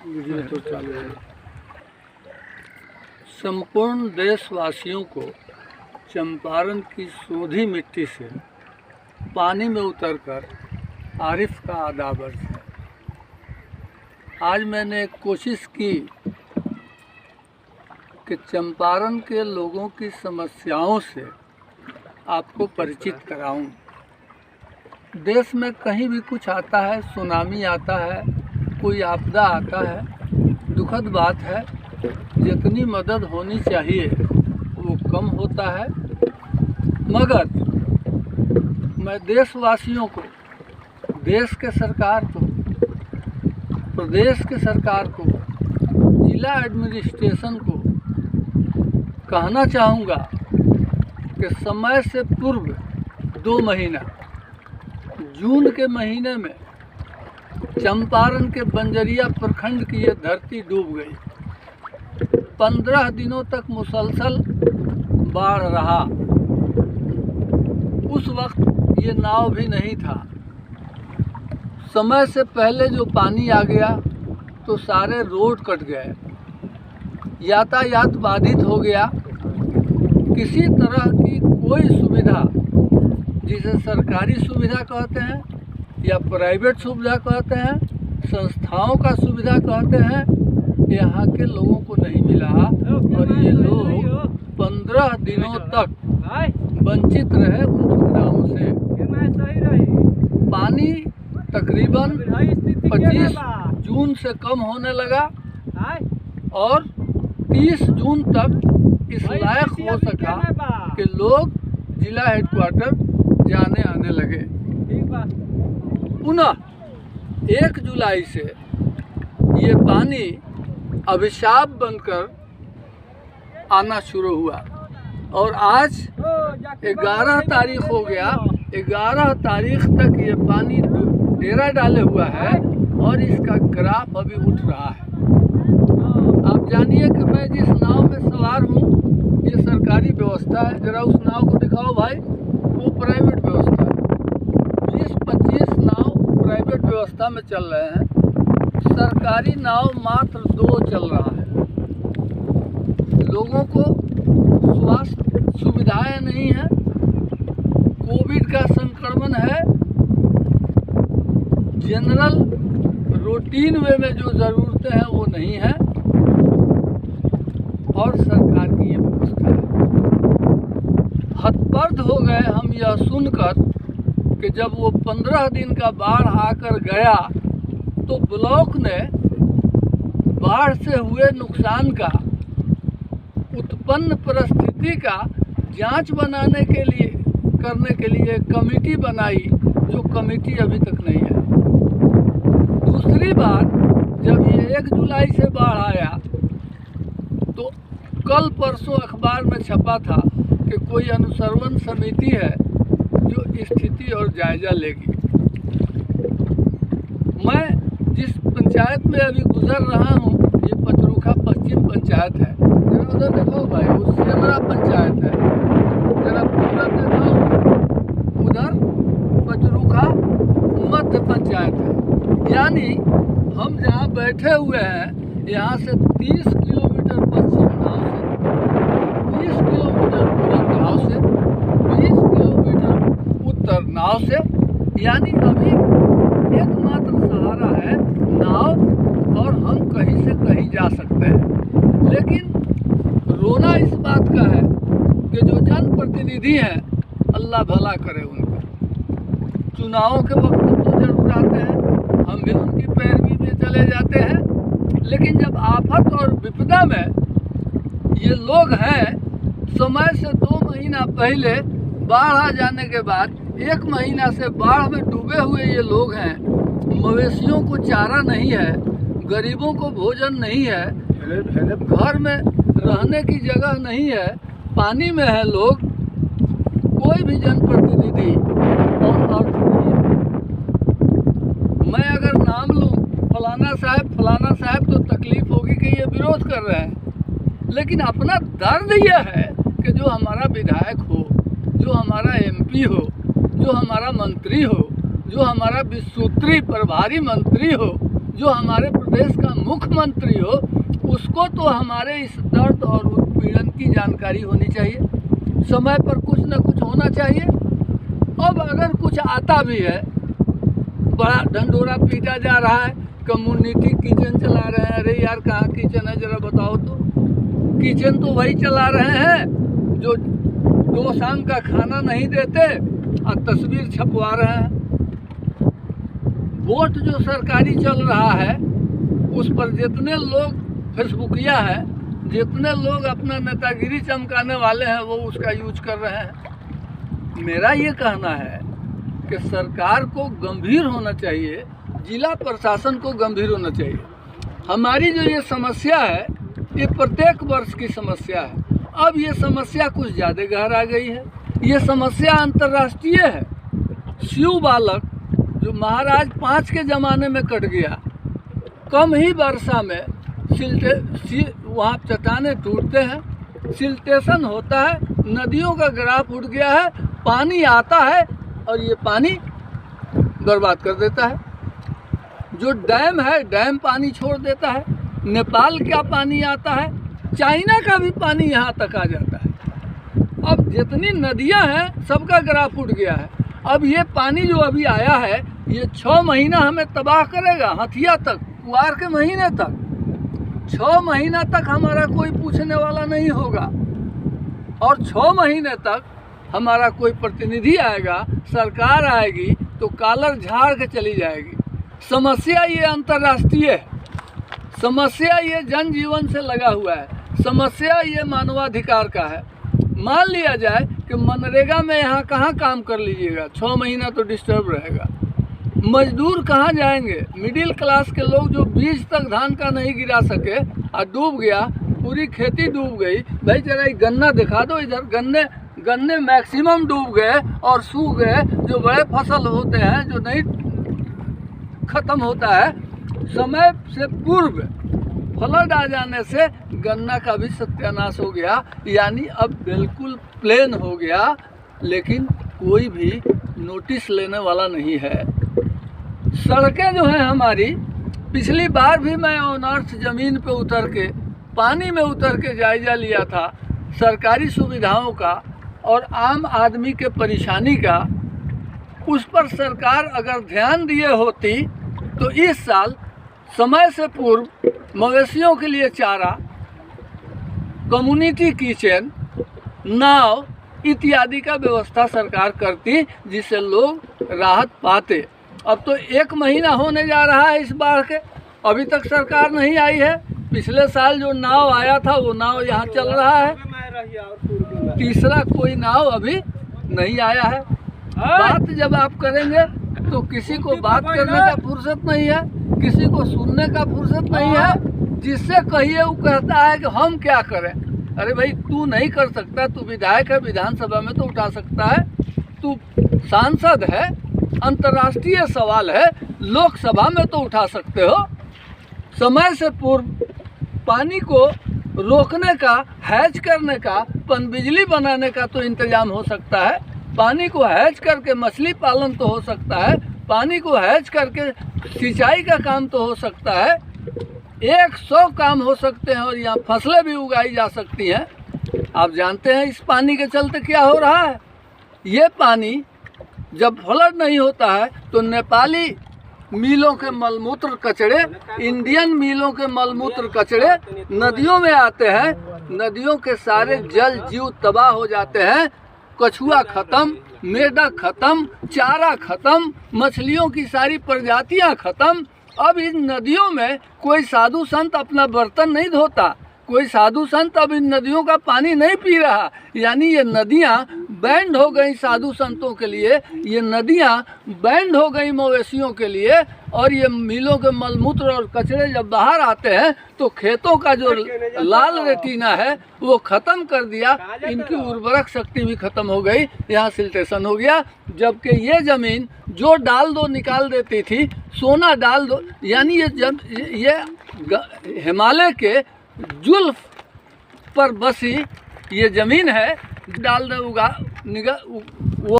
Video तो चालू है। संपूर्ण देशवासियों को चंपारण की सोधी मिट्टी से पानी में उतरकर आरिफ का आदाब अर्ज़ है। आज मैंने एक कोशिश की कि चंपारण के लोगों की समस्याओं से आपको परिचित कराऊं। देश में कहीं भी कुछ आता है, सुनामी आता है, कोई आपदा आता है, दुखद बात है, जितनी मदद होनी चाहिए वो कम होता है। मगर मैं देशवासियों को, देश के सरकार को, प्रदेश के सरकार को, जिला एडमिनिस्ट्रेशन को कहना चाहूँगा कि समय से पूर्व 2 महीना जून के महीने में चंपारण के बंजरिया प्रखंड की ये धरती डूब गई। 15 दिनों तक मुसलसल बाढ़ रहा। उस वक्त ये नाव भी नहीं था। समय से पहले जो पानी आ गया तो सारे रोड कट गए, यातायात बाधित हो गया। किसी तरह की कोई सुविधा, जिसे सरकारी सुविधा कहते हैं या प्राइवेट सुविधा कहते हैं, संस्थाओं का सुविधा कहते हैं, यहाँ के लोगों को नहीं मिला और ये लोग 15 दिनों तक वंचित रहे उन सुविधाओं से। पानी तकरीबन 25 जून से कम होने लगा और 30 जून तक इस लायक हो सका कि लोग जिला हेडक्वार्टर जाने आने लगे। पुनः 1 जुलाई से ये पानी अभिशाप बनकर आना शुरू हुआ और आज 11 तारीख हो गया। 11 तारीख तक ये पानी डेरा डाले हुआ है और इसका ग्राफ अभी उठ रहा है। आप जानिए कि मैं जिस नाव में सवार हूँ ये सरकारी व्यवस्था है। जरा उस नाव को दिखाओ भाई, वो प्राइवेट व्यवस्था है। 20-25 नाव प्राइवेट व्यवस्था में चल रहे हैं, सरकारी नाव मात्र 2 चल रहा है। लोगों को स्वास्थ्य सुविधाएं नहीं है, कोविड का संक्रमण है, जनरल रूटीन वे में जो ज़रूरतें हैं वो नहीं है और सरकार की ये व्यवस्था है। हतप्रभ हो गए हम यह सुनकर कि जब वो 15 दिन का बाढ़ आकर गया तो ब्लॉक ने बाढ़ से हुए नुकसान का, उत्पन्न परिस्थिति का जांच करने के लिए कमेटी बनाई, जो कमेटी अभी तक नहीं है। दूसरी बार जब ये 1 जुलाई से बाढ़ आया तो कल परसों अखबार में छपा था कि कोई अनुश्रवण समिति है जो स्थिति और जायजा लेगी। मैं जिस पंचायत में अभी गुजर रहा हूँ ये पचरूखा पश्चिम पंचायत है। जरा उधर देखो भाई, वो सेमरा पंचायत है। जरा पूरब देखो, उधर पचरूखा मध्य पंचायत है। यानी हम जहाँ बैठे हुए हैं यहाँ से 30 किलोमीटर पश्चिम गाँव से, 20 किलोमीटर पूरब गाँव से, 20 किलोमीटर उत्तर नाव से। यानी अभी एकमात्र सहारा है नाव और हम कहीं से कहीं जा सकते हैं। लेकिन रोना इस बात का है कि जो जनप्रतिनिधि हैं, अल्लाह भला करे उनका। चुनावों के वक्त तो जरूर आते हैं, हम भी उनकी पैरवी में चले जाते हैं, लेकिन जब आफत और विपदा में ये लोग हैं, समय से 2 महीना पहले बाढ़ आ जाने के बाद 1 महीना से बाढ़ में डूबे हुए ये लोग हैं। मवेशियों को चारा नहीं है, गरीबों को भोजन नहीं है, घर में रहने की जगह नहीं है, पानी में है लोग। कोई भी जनप्रतिनिधि और अर्थ नहीं है। मैं अगर नाम लूँ फलाना साहब तो तकलीफ होगी कि ये विरोध कर रहे हैं, लेकिन अपना दर्द यह है कि जो हमारा विधायक हो, जो हमारा MP हो, जो हमारा मंत्री हो, जो हमारा विश्वसूत्री प्रभारी मंत्री हो, जो हमारे प्रदेश का मुख्यमंत्री हो, उसको तो हमारे इस दर्द और उत्पीड़न की जानकारी होनी चाहिए। समय पर कुछ न कुछ होना चाहिए। अब अगर कुछ आता भी है, बड़ा ढंढोरा पीटा जा रहा है, कम्युनिटी किचन चला रहे हैं। अरे यार, कहाँ किचन है, जरा बताओ तो। किचन तो वही चला रहे हैं जो 2 शाम का खाना नहीं देते और तस्वीर छपवा रहे हैं। वोट जो सरकारी चल रहा है, उस पर जितने लोग फेसबुकिया है, जितने लोग अपना नेतागिरी चमकाने वाले हैं, वो उसका यूज कर रहे हैं। मेरा ये कहना है कि सरकार को गंभीर होना चाहिए, जिला प्रशासन को गंभीर होना चाहिए। हमारी जो ये समस्या है, ये प्रत्येक वर्ष की समस्या है। अब ये समस्या कुछ ज़्यादा गहरा गई है। ये समस्या अंतर्राष्ट्रीय है। शिव बालक जो महाराज 5 के ज़माने में कट गया, कम ही वर्षा में वहाँ चट्टाने टूटते हैं, सिल्टेशन होता है, नदियों का ग्राफ उठ गया है, पानी आता है और ये पानी बर्बाद कर देता है। जो डैम है, डैम पानी छोड़ देता है। नेपाल का पानी आता है, चाइना का भी पानी यहाँ तक आ जाता है। अब जितनी नदियाँ हैं, सबका ग्राफ उठ गया है। अब ये पानी जो अभी आया है, ये 6 महीना हमें तबाह करेगा, हथिया तक, कुआर के महीने तक। 6 महीना तक हमारा कोई पूछने वाला नहीं होगा और 6 महीने तक हमारा कोई प्रतिनिधि आएगा, सरकार आएगी तो कालर झाड़ के चली जाएगी। समस्या ये अंतर्राष्ट्रीय है, समस्या ये जनजीवन से लगा हुआ है, समस्या ये मानवाधिकार का है। मान लिया जाए कि मनरेगा में यहाँ कहाँ काम कर लीजिएगा, 6 महीना तो डिस्टर्ब रहेगा। मजदूर कहाँ जाएंगे? मिडिल क्लास के लोग जो बीज तक धान का नहीं गिरा सके और डूब गया, पूरी खेती डूब गई। भाई जरा गन्ना दिखा दो इधर, गन्ने मैक्सिमम डूब गए और सूख गए। जो बड़े फसल होते हैं, जो नहीं खत्म होता है, समय से पूर्व फ्लड आ जाने से गन्ना का भी सत्यानाश हो गया। यानी अब बिल्कुल प्लेन हो गया, लेकिन कोई भी नोटिस लेने वाला नहीं है। सड़कें जो हैं हमारी, पिछली बार भी मैं ऑनर्थ ज़मीन पे उतर के, पानी में उतर के जायज़ा लिया था सरकारी सुविधाओं का और आम आदमी के परेशानी का। उस पर सरकार अगर ध्यान दिए होती तो इस साल समय से पूर्व मवेशियों के लिए चारा, कम्युनिटी किचन, नाव इत्यादि का व्यवस्था सरकार करती, जिससे लोग राहत पाते। अब तो 1 महीना होने जा रहा है इस बाढ़ के, अभी तक सरकार नहीं आई है। पिछले साल जो नाव आया था, वो नाव यहाँ चल रहा है, तीसरा कोई नाव अभी नहीं आया है। बात जब आप करेंगे तो किसी को बात करने का फुर्सत नहीं है, किसी को सुनने का फुर्सत नहीं है। जिससे कहिए वो कहता है कि हम क्या करें। अरे भाई, तू नहीं कर सकता, तू विधायक है, विधानसभा में तो उठा सकता है, तू सांसद है, अंतर्राष्ट्रीय सवाल है, लोकसभा में तो उठा सकते हो। समय से पूर्व पानी को रोकने का, हैज करने का, पनबिजली बनाने का तो इंतजाम हो सकता है। पानी को हैज करके मछली पालन तो हो सकता है, पानी को हैज करके सिंचाई का काम तो हो सकता है। 100 काम हो सकते हैं और यहाँ फसलें भी उगाई जा सकती हैं। आप जानते हैं इस पानी के चलते क्या हो रहा है। ये पानी जब फ्लड नहीं होता है तो नेपाली मिलों के मलमूत्र कचड़े, इंडियन मिलों के मलमूत्र कचड़े नदियों में आते हैं। नदियों के सारे जल जीव तबाह हो जाते हैं। कछुआ खत्म, मेढक खत्म, चारा खत्म, मछलियों की सारी प्रजातियां खत्म। अब इन नदियों में कोई साधु संत अपना बर्तन नहीं धोता, कोई साधु संत अब इन नदियों का पानी नहीं पी रहा। यानी ये नदियाँ बैंड हो गई साधु संतों के लिए, ये नदियाँ बैंड हो गई मवेशियों के लिए। और ये मिलों के मलमूत्र और कचरे जब बाहर आते हैं तो खेतों का जो लाल रेटिना है वो ख़त्म कर दिया, इनकी उर्वरक शक्ति भी ख़त्म हो गई, यहाँ सिल्टेशन हो गया। जबकि ये ज़मीन जो डाल दो निकाल देती थी, सोना डाल दो, यानी ये हिमालय के जुल्फ पर बसी ये ज़मीन है, डाल दे